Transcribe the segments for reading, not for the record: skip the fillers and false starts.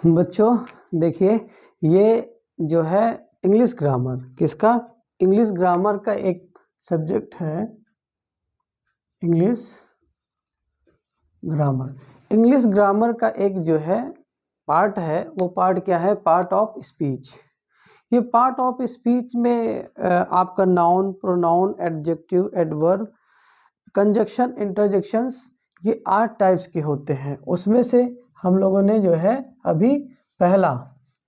बच्चों देखिए, ये जो है इंग्लिश ग्रामर, किसका? इंग्लिश ग्रामर का एक सब्जेक्ट है इंग्लिश ग्रामर। इंग्लिश ग्रामर का एक जो है पार्ट है, वो पार्ट क्या है? Part of speech. ये पार्ट ऑफ स्पीच में आपका noun, pronoun, adjective, adverb, conjunction, interjections, ये 8 टाइप्स के होते हैं। उसमें से हम लोगों ने जो है अभी पहला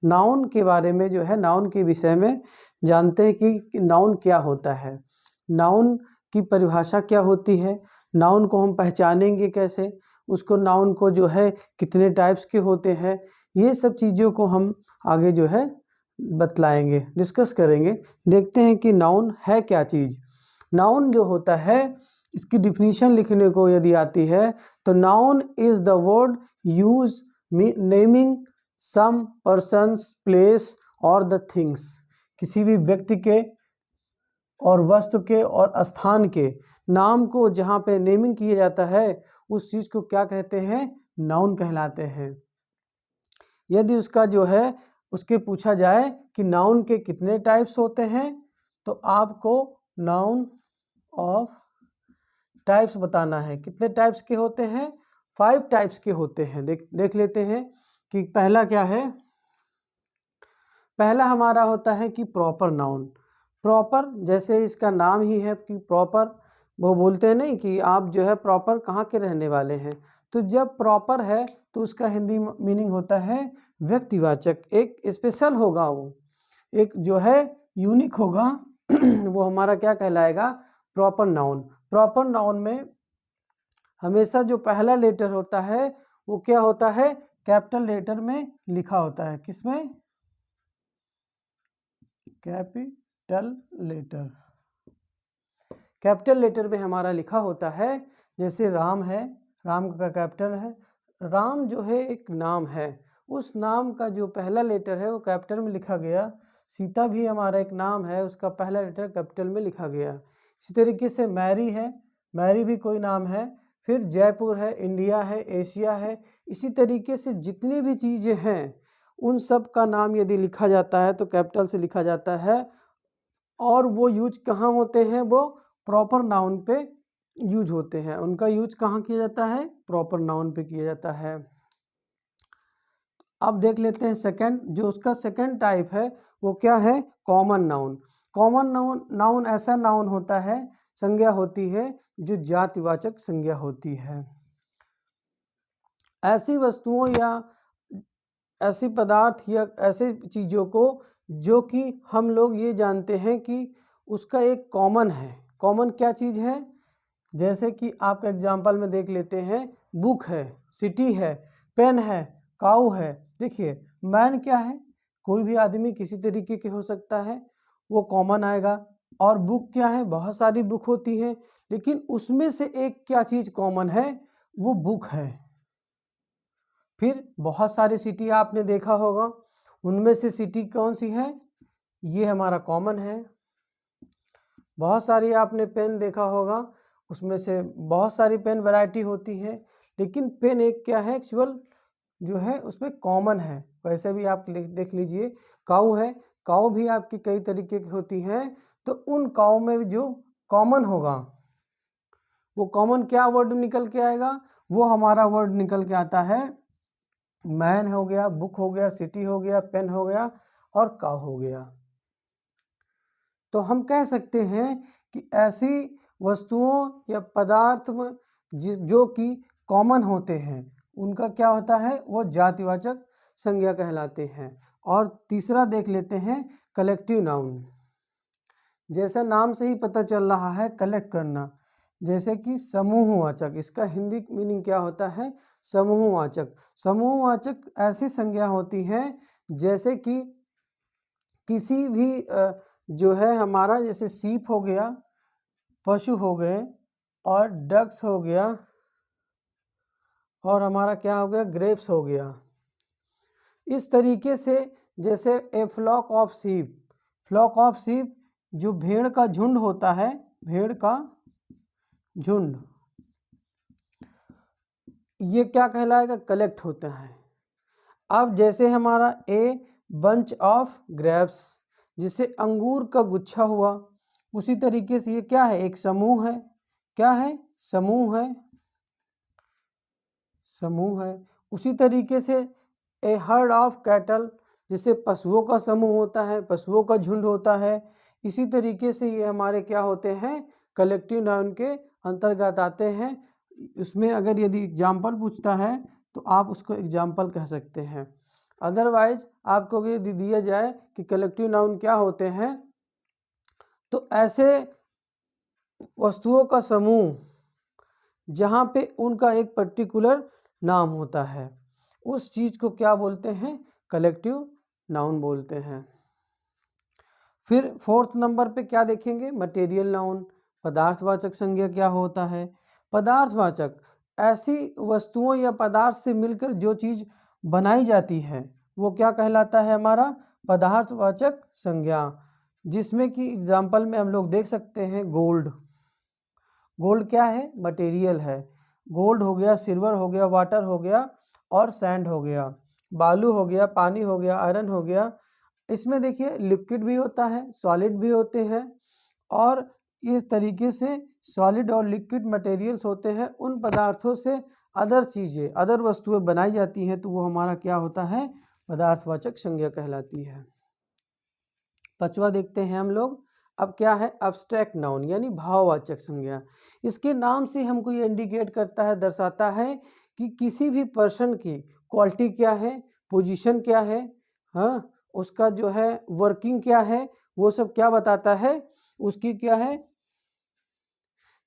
नाउन के बारे में जो है, नाउन के विषय में जानते हैं कि नाउन क्या होता है, नाउन की परिभाषा क्या होती है, नाउन को हम पहचानेंगे कैसे, उसको नाउन को जो है कितने टाइप्स के होते हैं, ये सब चीज़ों को हम आगे जो है बतलाएंगे, डिस्कस करेंगे। देखते हैं कि नाउन है क्या चीज़। नाउन जो होता है, इसकी डिफिनीशन लिखने को यदि आती है तो noun is the word use naming some persons, place और द थिंग्स। किसी भी व्यक्ति के और वस्तु के और स्थान के नाम को जहाँ पे नेमिंग किया जाता है, उस चीज़ को क्या कहते हैं? नाउन कहलाते हैं। यदि उसका जो है उसके पूछा जाए कि नाउन के कितने टाइप्स होते हैं, तो आपको नाउन ऑफ टाइप्स बताना है। कितने टाइप्स के होते हैं? 5 टाइप्स के होते हैं। देख लेते हैं कि पहला क्या है। पहला हमारा होता है कि प्रॉपर नाउन। प्रॉपर, जैसे इसका नाम ही है कि प्रॉपर, वो बोलते हैं नहीं कि आप जो है प्रॉपर कहाँ के रहने वाले हैं, तो जब प्रॉपर है तो उसका हिंदी मीनिंग होता है व्यक्तिवाचक, एक स्पेशल होगा, वो एक जो है यूनिक होगा वो हमारा क्या कहलाएगा? Proper noun. प्रॉपर नाउन में हमेशा जो पहला लेटर होता है वो क्या होता है? कैपिटल लेटर में लिखा होता है। किसमें? Capital letter. कैपिटल लेटर में हमारा लिखा होता है। जैसे राम है, राम का कैपिटल है। राम जो है एक नाम है, उस नाम का जो पहला लेटर है वो कैपिटल में लिखा गया। सीता भी हमारा एक नाम है, उसका पहला लेटर कैपिटल में लिखा गया। इसी तरीके से मैरी है, मैरी भी कोई नाम है। फिर जयपुर है, इंडिया है, एशिया है। इसी तरीके से जितनी भी चीज़ें हैं उन सब का नाम यदि लिखा जाता है तो कैपिटल से लिखा जाता है। और वो यूज कहाँ होते हैं? वो प्रॉपर नाउन पे यूज होते हैं। उनका यूज कहाँ किया जाता है? प्रॉपर नाउन पे किया जाता है। अब देख लेते हैं सेकंड, जो उसका सेकंड टाइप है वो क्या है? Common noun. कॉमन नाउन ऐसा नाउन होता है, संज्ञा होती है जो जातिवाचक संज्ञा होती है। ऐसी वस्तुओं या ऐसी पदार्थ या ऐसे चीज़ों को जो कि हम लोग ये जानते हैं कि उसका एक कॉमन है। कॉमन क्या चीज़ है? जैसे कि आपका एग्जाम्पल में देख लेते हैं, बुक है, सिटी है, पेन है, काऊ है। देखिए, मैन क्या है? कोई भी आदमी किसी तरीके के हो सकता है, वो कॉमन आएगा। और बुक क्या है? बहुत सारी बुक होती है, लेकिन उसमें से एक क्या चीज़ कॉमन है? वो बुक है। फिर बहुत सारी सिटी आपने देखा होगा, उनमें से सिटी कौन सी है? ये हमारा कॉमन है। बहुत सारी आपने पेन देखा होगा, उसमें से बहुत सारी पेन वैरायटी होती है, लेकिन पेन एक क्या है? एक्चुअल जो है उसमें कॉमन है। वैसे भी आप देख लीजिए, काऊ है, काऊ भी आपकी कई तरीके की होती हैं, तो उन काऊ में जो कॉमन होगा वो कॉमन क्या वर्ड निकल के आएगा? वो हमारा वर्ड निकल के आता है मैन हो गया, बुक हो गया, सिटी हो गया, पेन हो गया और काऊ हो गया। तो हम कह सकते हैं कि ऐसी वस्तुओं या पदार्थ जो कि कॉमन होते हैं उनका क्या होता है? वो जातिवाचक संज्ञा कहलाते हैं। और तीसरा देख लेते हैं कलेक्टिव नाउन। जैसा नाम से ही पता चल रहा है, कलेक्ट करना, जैसे कि समूहवाचक। इसका हिंदी मीनिंग क्या होता है? समूहवाचक। समूहवाचक ऐसी संज्ञा होती हैं जैसे कि किसी भी जो है हमारा, जैसे सीप हो गया, पशु हो गए, और डक्स हो गया, और हमारा क्या हो गया? ग्रेप्स हो गया। इस तरीके से जैसे a flock of sheep, flock of sheep जो भेड़ का झुंड होता है, भेड़ का झुंड, ये क्या कहलाएगा? कलेक्ट होता है। अब जैसे हमारा ए बंच ऑफ ग्रेप्स, जिसे अंगूर का गुच्छा हुआ, उसी तरीके से ये क्या है, एक समूह है। क्या है, समूह है, समूह है। उसी तरीके से ए हर्ड ऑफ कैटल, जिसे पशुओं का समूह होता है, पशुओं का झुंड होता है। इसी तरीके से ये हमारे क्या होते हैं, कलेक्टिव नाउन के अंतर्गत आते हैं। उसमें अगर यदि एग्जाम्पल पूछता है तो आप उसको एग्जाम्पल कह सकते हैं। अदरवाइज आपको यदि दिया जाए कि कलेक्टिव नाउन क्या होते हैं, तो ऐसे वस्तुओं का समूह जहाँ पे उनका एक पर्टिकुलर नाम होता है, उस चीज को क्या बोलते हैं, कलेक्टिव नाउन बोलते हैं। फिर फोर्थ नंबर पे क्या देखेंगे, मटेरियल नाउन, पदार्थवाचक संज्ञा क्या होता है। पदार्थवाचक ऐसी वस्तुओं या पदार्थ से मिलकर जो चीज बनाई जाती है वो क्या कहलाता है, हमारा पदार्थवाचक संज्ञा। जिसमें कि एग्जाम्पल में हम लोग देख सकते हैं गोल्ड। गोल्ड क्या है, मटेरियल है। गोल्ड हो गया, सिल्वर हो गया, वाटर हो गया और सैंड हो गया, बालू हो गया, पानी हो गया, आयरन हो गया। इसमें देखिए लिक्विड भी होता है, सॉलिड भी होते हैं, और इस तरीके से सॉलिड और लिक्विड मटेरियल्स होते हैं। उन पदार्थों से अदर चीज़ें, अदर वस्तुएं बनाई जाती हैं, तो वो हमारा क्या होता है, पदार्थवाचक संज्ञा कहलाती है। पांचवा देखते हैं हम लोग। अब क्या है, अब्स्ट्रैक्ट नाउन यानी भाववाचक संज्ञा। इसके नाम से हमको ये इंडिकेट करता है, दर्शाता है कि किसी भी पर्सन की क्वालिटी क्या है, पोजीशन क्या है, हाँ, उसका जो है वर्किंग क्या है, वो सब क्या बताता है, उसकी क्या है।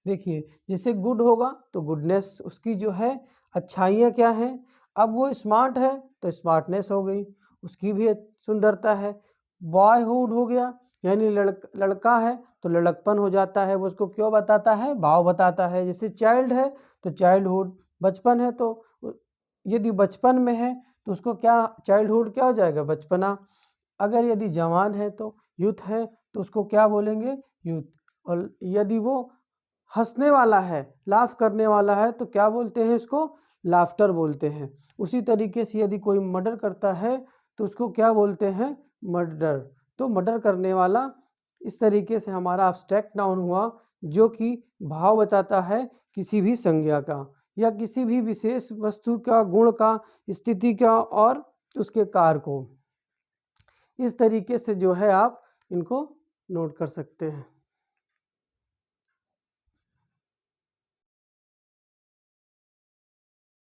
देखिए जैसे गुड होगा तो गुडनेस उसकी जो है, अच्छाइयाँ क्या हैं। अब वो स्मार्ट है तो स्मार्टनेस हो गई, उसकी भी सुंदरता है। बॉयहुड हो गया यानी लड़का है तो लड़कपन हो जाता है, वो उसको क्यों बताता है, भाव बताता है। जैसे चाइल्ड है तो चाइल्डहुड, बचपन है तो यदि बचपन में है तो उसको क्या, चाइल्डहुड क्या हो जाएगा, बचपना। अगर यदि जवान है तो यूथ है तो उसको क्या बोलेंगे, यूथ। और यदि वो हंसने वाला है, लाफ करने वाला है, तो क्या बोलते हैं इसको, लाफ्टर बोलते हैं। उसी तरीके से यदि कोई मर्डर करता है तो उसको क्या बोलते हैं, मर्डर। तो मर्डर करने वाला, इस तरीके से हमारा एब्स्ट्रैक्ट नाउन हुआ, जो कि भाव बताता है किसी भी संज्ञा का या किसी भी विशेष वस्तु का, गुण का, स्थिति का और उसके कार्य को। इस तरीके से जो है आप इनको नोट कर सकते हैं।